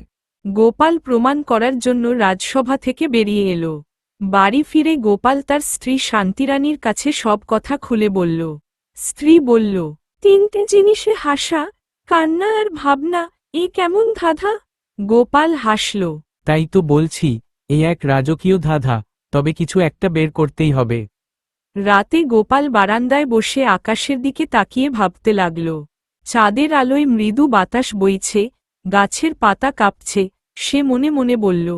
গোপাল প্রমাণ করার জন্য রাজসভা থেকে বেরিয়ে এলো। বাড়ি ফিরে গোপাল তার স্ত্রী শান্তিরানীর কাছে সব কথা খুলে বলল। স্ত্রী বলল, 3টে জিনিসে হাসা, কান্না আর ভাবনা, এ কেমন ধাঁধা? গোপাল হাসল। তাই তো বলছি, এই এক রাজকীয় ধাঁধা, তবে কিছু একটা বের করতেই হবে। রাতে গোপাল বারান্দায় বসে আকাশের দিকে তাকিয়ে ভাবতে লাগল। চাঁদের আলোয় মৃদু বাতাস বইছে, গাছের পাতা কাঁপছে। সে মনে মনে বলল,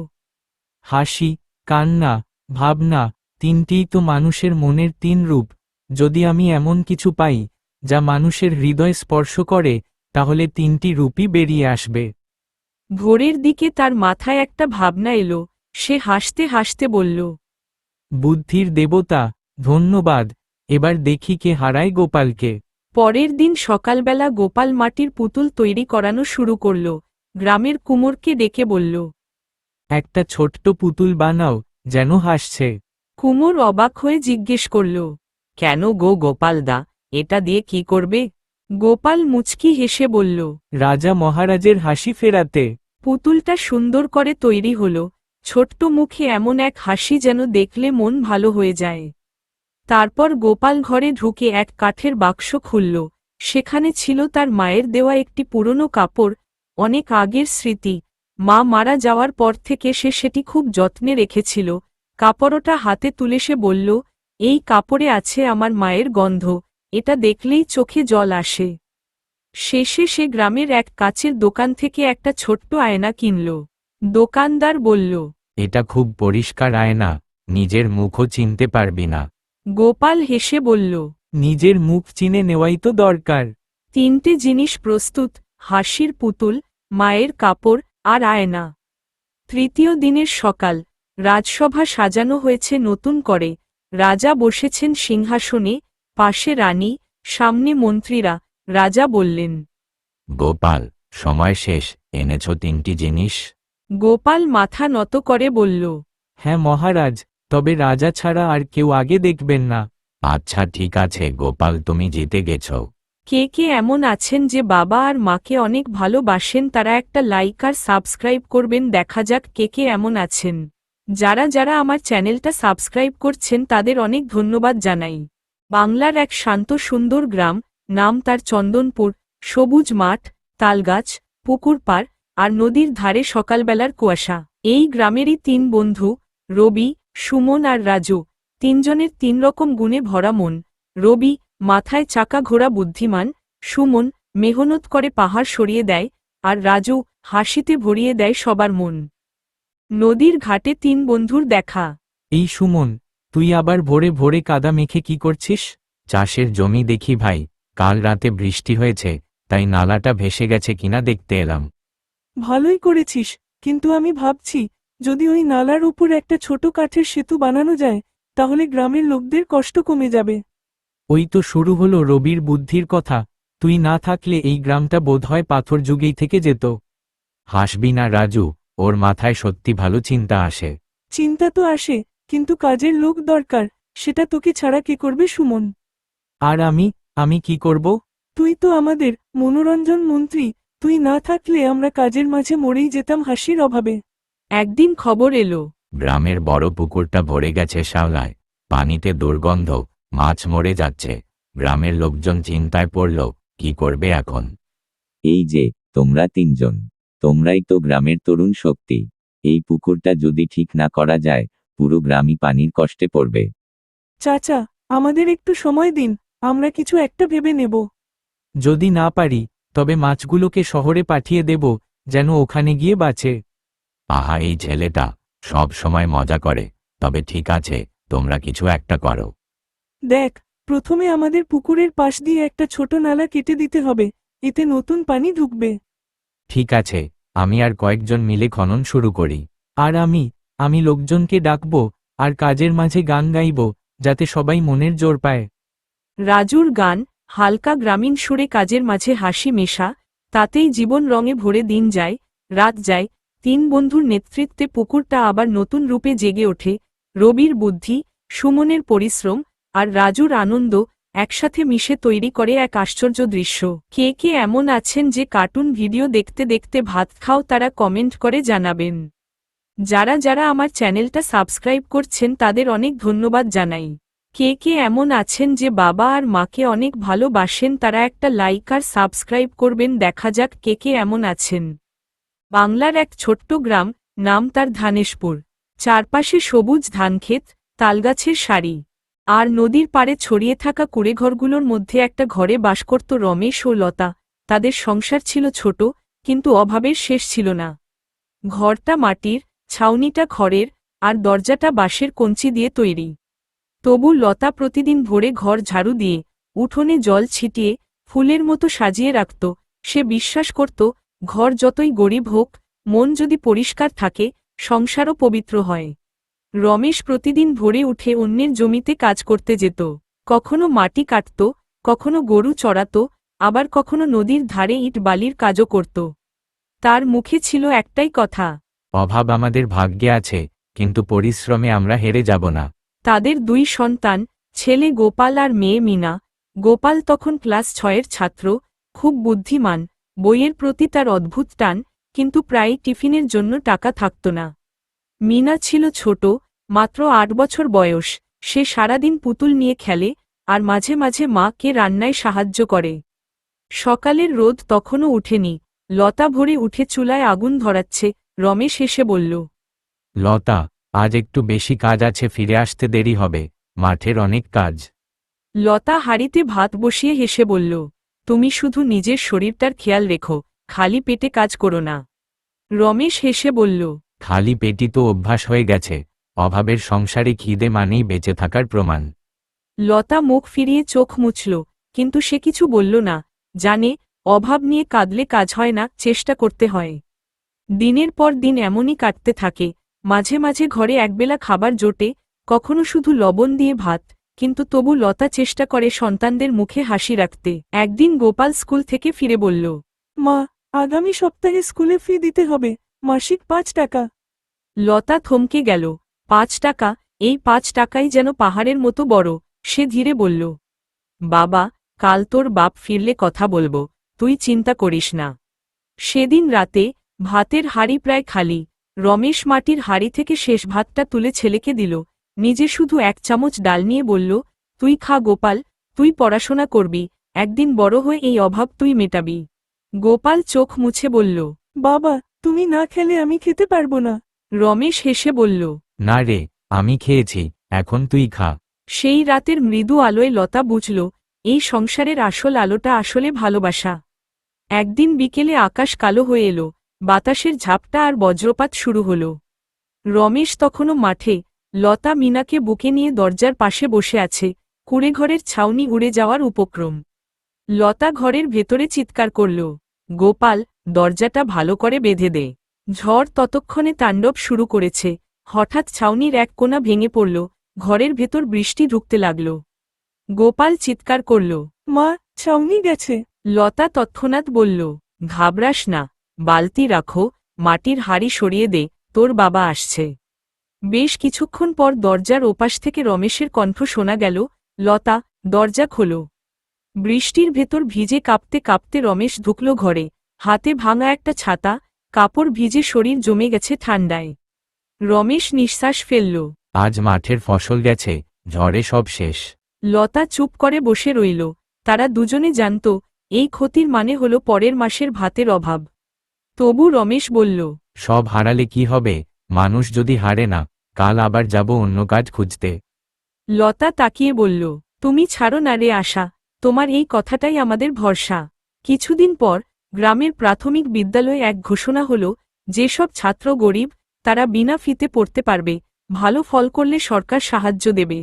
হাসি, কান্না, ভাবনা, 3টিই তো মানুষের মনের 3 রূপ। যদি আমি এমন কিছু পাই যা মানুষের হৃদয় স্পর্শ করে, তাহলে 3টি রূপই বেরিয়ে আসবে। ভোরের দিকে তার মাথায় একটা ভাবনা এলো। সে হাসতে হাসতে বলল, বুদ্ধির দেবতা, ধন্যবাদ। এবার দেখি কে হারায় গোপালকে। পরের দিন সকালবেলা গোপাল মাটির পুতুল তৈরি করানো শুরু করল। গ্রামের কুমোরকে ডেকে বলল, একটা ছোট্ট পুতুল বানাও, যেন হাসছে। কুমোর অবাক হয়ে জিজ্ঞেস করল, কেন গো গোপালদা, এটা দিয়ে কি করবে? গোপাল মুচকি হেসে বলল, রাজা মহারাজের হাসি ফেরাতে। পুতুলটা সুন্দর করে তৈরি হল। ছোট্ট মুখে এমন এক হাসি যেন দেখলে মন ভালো হয়ে যায়। তারপর গোপাল ঘরে ঢুকে এক কাঠের বাক্স খুলল। সেখানে ছিল তার মায়ের দেওয়া একটি পুরনো কাপড়, অনেক আগের স্মৃতি। মা মারা যাওয়ার পর থেকে সে সেটি খুব যত্নে রেখেছিল। কাপড়টা হাতে তুলে সে বলল, এই কাপড়ে আছে আমার মায়ের গন্ধ, এটা দেখলেই চোখে জল আসে। শেষে সে গ্রামের এক কাচের দোকান থেকে একটা ছোট্ট আয়না কিনল। দোকানদার বলল, এটা খুব পরিষ্কার আয়না, নিজের মুখও চিনতে পারবি না। গোপাল হেসে বলল, নিজের মুখ চিনে নেওয়াই তো দরকার। 3টে জিনিস প্রস্তুত, হাসির পুতুল, মায়ের কাপড় আর আয়না। তৃতীয় দিনের সকাল। রাজসভা সাজানো হয়েছে নতুন করে। রাজা বসেছেন সিংহাসনে, পাশে রানী, সামনে মন্ত্রীরা। রাজা বললেন, গোপাল, সময় শেষ, এনেছো 3টি জিনিস? গোপাল মাথা নত করে বলল, হ্যাঁ মহারাজ, তবে রাজা ছাড়া আর কেউ আগে দেখবেন না। আচ্ছা ঠিক আছে গোপাল, তুমি জিতে গেছো। কে কে এমন আছেন যে বাবা আর মাকে অনেক ভালোবাসেন, তারা একটা লাইক আর সাবস্ক্রাইব করবেন। দেখা যাক কে কে এমন আছেন। যারা যারা আমার চ্যানেলটা সাবস্ক্রাইব করছেন তাদের অনেক ধন্যবাদ জানাই। বাংলার এক শান্ত সুন্দর গ্রাম, নাম তার চন্দনপুর। সবুজ মাঠ, তালগাছ, পুকুর পাড় আর নদীর ধারে সকালবেলার কুয়াশা। এই গ্রামেরই 3 বন্ধু, রবি, সুমন আর রাজু। 3জনের 3 রকম গুণে ভরা মন। রবি মাথায় চাকা ঘোরা বুদ্ধিমান, সুমন মেহনত করে পাহাড় সরিয়ে দেয়, আর রাজু হাসিতে ভরিয়ে দেয় সবার মন। নদীর ঘাটে 3 বন্ধুর দেখা। এই সুমন, তুই আবার ভোরে ভোরে কাদা মেখে কি করছিস? চাষের জমি দেখি ভাই, কাল রাতে বৃষ্টি হয়েছে, তাই নালাটা ভেসে গেছে কিনা দেখতে এলাম। ভালোই করেছিস, কিন্তু আমি ভাবছি, যদি ওই নালার উপর একটা ছোট কাঠের সেতু বানানো যায়, তাহলে গ্রামের লোকদের কষ্ট কমে যাবে। ওই তো শুরু হলো রবির বুদ্ধির কথা। তুই না থাকলে এই গ্রামটা বোধহয় পাথর যুগেই থেকে যেত। হাসবি না রাজু, ওর মাথায় সত্যি ভালো চিন্তা আসে। চিন্তা তো আসে, কিন্তু কাজের লোক দরকার, সেটা তোকে ছাড়া কে করবে সুমন? আর আমি কি করব? তুই তো আমাদের মনোরঞ্জন মন্ত্রী, তুই না থাকলে আমরা কাজের মাঝে মরেই যেতাম হাসির অভাবে। একদিন খবর এলো, গ্রামের বড় পুকুরটা ভরে গেছে শ্যাওলায়, পানিতে দুর্গন্ধ, মাছ মরে যাচ্ছে। গ্রামের লোকজন চিন্তায় পড়ল, কি করবে এখন? এই যে তোমরা 3জন, তোমরাই তো গ্রামের তরুণ শক্তি। এই পুকুরটা যদি ঠিক না করা যায়, পুরো গ্রামই পানির কষ্টে পড়বে। চাচা, আমাদের একটু সময় দিন, আমরা কিছু একটা ভেবে নেব। যদি না পারি, তবে মাছগুলোকে শহরে পাঠিয়ে দেব, যেন ওখানে গিয়ে বাঁচে। আহা, এই ছেলেটা সব সময় মজা করে। তবে ঠিক আছে, তোমরা কিছু একটা করো। দেখ, প্রথমে আমাদের পুকুরের পাশ দিয়ে একটা ছোট নালা কেটে দিতে হবে, এতে নতুন পানি ঢুকবে। ঠিক আছে, আমি আর কয়েকজন মিলে খনন শুরু করি। আর আমি লোকজনকে ডাকব, আর কাজের মাঝে গান গাইব, যাতে সবাই মনের জোর পায়। রাজুর গান হালকা গ্রামীণ সুরে কাজের মাঝে হাসি মেশা। তাতেই জীবন রঙে ভরে দিন যায়, রাত যায়, 3 বন্ধুর নেতৃত্বে পুকুরটা আবার নতুন রূপে জেগে ওঠে। রবির বুদ্ধি, সুমনের পরিশ্রম, আর রাজুর আনন্দ একসাথে মিশে তৈরি করে এক আশ্চর্য দৃশ্য। কে কে এমন আছেন যে কার্টুন ভিডিও দেখতে দেখতে ভাত খাও তারা কমেন্ট করে জানাবেন। যারা যারা আমার চ্যানেলটা সাবস্ক্রাইব করছেন তাদের অনেক ধন্যবাদ জানাই। কে কে এমন আছেন যে বাবা আর মাকে অনেক ভালোবাসেন তারা একটা লাইক আর সাবস্ক্রাইব করবেন। দেখা যাক কে কে এমন আছেন। বাংলার এক ছোট্ট গ্রাম, নাম তার ধানেশপুর। চারপাশে সবুজ ধানক্ষেত, তালগাছের সারি, আর নদীর পাড়ে ছড়িয়ে থাকা কুড়েঘরগুলোর মধ্যে একটা ঘরে বাস করত রমেশ ও লতা। তাদের সংসার ছিল ছোট, কিন্তু অভাবের শেষ ছিল না। ঘরটা মাটির, ছাউনিটা খড়ের, আর দরজাটা বাঁশের কঞ্চি দিয়ে তৈরি। তবু লতা প্রতিদিন ভোরে ঘর ঝাড়ু দিয়ে, উঠোনে জল ছিটিয়ে, ফুলের মতো সাজিয়ে রাখত। সে বিশ্বাস করত, ঘর যতই গরিব হোক, মন যদি পরিষ্কার থাকে, সংসারও পবিত্র হয়। রমেশ প্রতিদিন ভোরে উঠে অন্যের জমিতে কাজ করতে যেত। কখনো মাটি কাটত, কখনো গরু চড়াত, আবার কখনো নদীর ধারে ইট বালির কাজও করত। তার মুখে ছিল একটাই কথা, অভাব আমাদের ভাগ্যে আছে, কিন্তু পরিশ্রমে আমরা হেরে যাব না। তাদের 2 সন্তান, ছেলে গোপাল আর মেয়ে মিনা। গোপাল তখন ক্লাস 6-এর ছাত্র, খুব বুদ্ধিমান, বইয়ের প্রতি তার অদ্ভুত টান, কিন্তু প্রায়ই টিফিনের জন্য টাকা থাকত না। মিনা ছিল ছোট, মাত্র 8 বছর বয়স। সে সারাদিন পুতুল নিয়ে খেলে, আর মাঝে মাঝে মাকে রান্নায় সাহায্য করে। সকালের রোদ তখনও উঠেনি, লতা ভোরে উঠে চুলায় আগুন ধরাচ্ছে। রমেশ এসে বলল, লতা, আজ একটু বেশি কাজ আছে, ফিরে আসতে দেরি হবে, মাঠের অনেক কাজ। লতা হাঁড়িতে ভাত বসিয়ে হেসে বলল, তুমি শুধু নিজের শরীরটার খেয়াল রেখো, খালি পেটে কাজ করো না। রমেশ হেসে বলল, খালি পেটি তো অভ্যাস হয়ে গেছে, অভাবের সংসারে খিদে মানেই বেঁচে থাকার প্রমাণ। লতা মুখ ফিরিয়ে চোখ মুছল, কিন্তু সে কিছু বলল না। জানে, অভাব নিয়ে কাঁদলে কাজ হয় না, চেষ্টা করতে হয়। দিনের পর দিন এমনই কাটতে থাকে। মাঝে মাঝে ঘরে একবেলা খাবার জোটে, কখনো শুধু লবণ দিয়ে ভাত, কিন্তু তবু লতা চেষ্টা করে সন্তানদের মুখে হাসি রাখতে। একদিন গোপাল স্কুল থেকে ফিরে বলল, মা, আগামী সপ্তাহে স্কুলে ফি দিতে হবে, মাসিক 5 টাকা। লতা থমকে গেল। 5 টাকা? এই 5 টাকাই যেন পাহাড়ের মতো বড়। সে ধীরে বলল, বাবা, কাল তোর বাপ ফিরলে কথা বলবো, তুই চিন্তা করিস না। সেদিন রাতে ভাতের হাঁড়ি প্রায় খালি। রমেশ মাটির হাঁড়ি থেকে শেষ ভাতটা তুলে ছেলেকে দিল, নিজে শুধু 1 চামচ ডাল নিয়ে বলল, তুই খা গোপাল, তুই পড়াশোনা করবি, একদিন বড় হয়ে এই অভাব তুই মেটাবি। গোপাল চোখ মুছে বলল, বাবা, তুমি না খেলে আমি খেতে পারবো না। রমেশ হেসে বলল, না রে, আমি খেয়েছি, এখন তুই খা। সেই রাতের মৃদু আলোয় লতা বুঝল, এই সংসারের আসল আলোটা আসলে ভালোবাসা। একদিন বিকেলে আকাশ কালো হয়ে এলো, বাতাসের ঝাপটা আর বজ্রপাত শুরু হল। রমেশ তখনও মাঠে, লতা মিনাকে বুকে নিয়ে দরজার পাশে বসে আছে। কুঁড়েঘরের ছাউনি উড়ে যাওয়ার উপক্রম। লতা ঘরের ভেতরে চিৎকার করল, গোপাল, দরজাটা ভালো করে বেঁধে দে। ঝড় ততক্ষণে তাণ্ডব শুরু করেছে। হঠাৎ ছাউনির এক কোণা ভেঙে পড়ল, ঘরের ভেতর বৃষ্টি ঢুকতে লাগল। গোপাল চিৎকার করল, মা, ছাউনি গেছে। লতা তৎক্ষণাৎ বলল, ঘাবড়াস না, বালতি রাখো, মাটির হাঁড়ি সরিয়ে দে, তোর বাবা আসছে। বেশ কিছুক্ষণ পর দরজার ওপাশ থেকে রমেশের কণ্ঠ শোনা গেল, লতা, দরজা খোলো। বৃষ্টির ভেতর ভিজে কাঁপতে কাঁপতে রমেশ ঢুকল ঘরে। হাতে ভাঙা একটা ছাতা, কাপড় ভিজে শরীর জমে গেছে ঠান্ডায়। রমেশ নিঃশ্বাস ফেলল। আজ মাঠের ফসল গেছে, ঝড়ে সব শেষ। লতা চুপ করে বসে রইল। তারা দুজনে জানত, এই ক্ষতির মানে হল পরের মাসের ভাতের অভাব। তবু রমেশ বলল, সব হারালে কি হবে, মানুষ যদি হারে না, কাল আবার যাব অন্য কাজ খুঁজতে। লতা তাকিয়ে বলল, তুমি ছাড়ো না রে আশা, তোমার এই কথাটাই আমাদের ভরসা। কিছুদিন পর গ্রামের প্রাথমিক বিদ্যালয়ে এক ঘোষণা হল, যেসব ছাত্র গরিব, তারা বিনা ফিতে পড়তে পারবে, ভালো ফল করলে সরকার সাহায্য দেবে।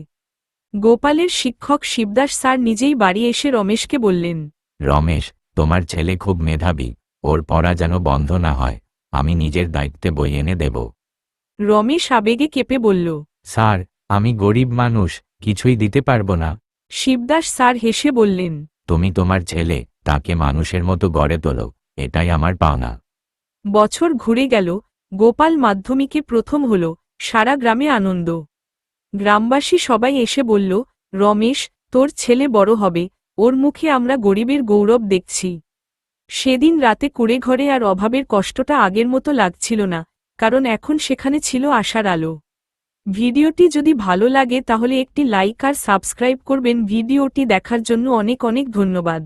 গোপালের শিক্ষক শিবদাস স্যার নিজেই বাড়ি এসে রমেশকে বললেন, রমেশ, তোমার ছেলে খুব মেধাবী, ওর পড়া যেন বন্ধ না হয়, আমি নিজের দায়িত্বে বই এনে দেব। রমেশ আবেগে কেঁপে বলল, স্যার, আমি গরিব মানুষ, কিছুই দিতে পারবো না। শিবদাস স্যার হেসে বললেন, তুমি তোমার ছেলে, তাকে মানুষের মতো গড়ে তোলো, এটাই আমার পাওনা। বছর ঘুরে গেল, গোপাল মাধ্যমিকে প্রথম হল, সারা গ্রামে আনন্দ। গ্রামবাসী সবাই এসে বলল, রমেশ, তোর ছেলে বড় হবে, ওর মুখে আমরা গরিবের গৌরব দেখছি। সেদিন রাতে কুঁড়ে ঘরে আর অভাবের কষ্টটা আগের মতো লাগছিল না, কারণ এখন সেখানে ছিল আশার আলো। ভিডিওটি যদি ভালো লাগে তাহলে একটি লাইক আর সাবস্ক্রাইব করবেন। ভিডিওটি দেখার জন্য অনেক অনেক ধন্যবাদ।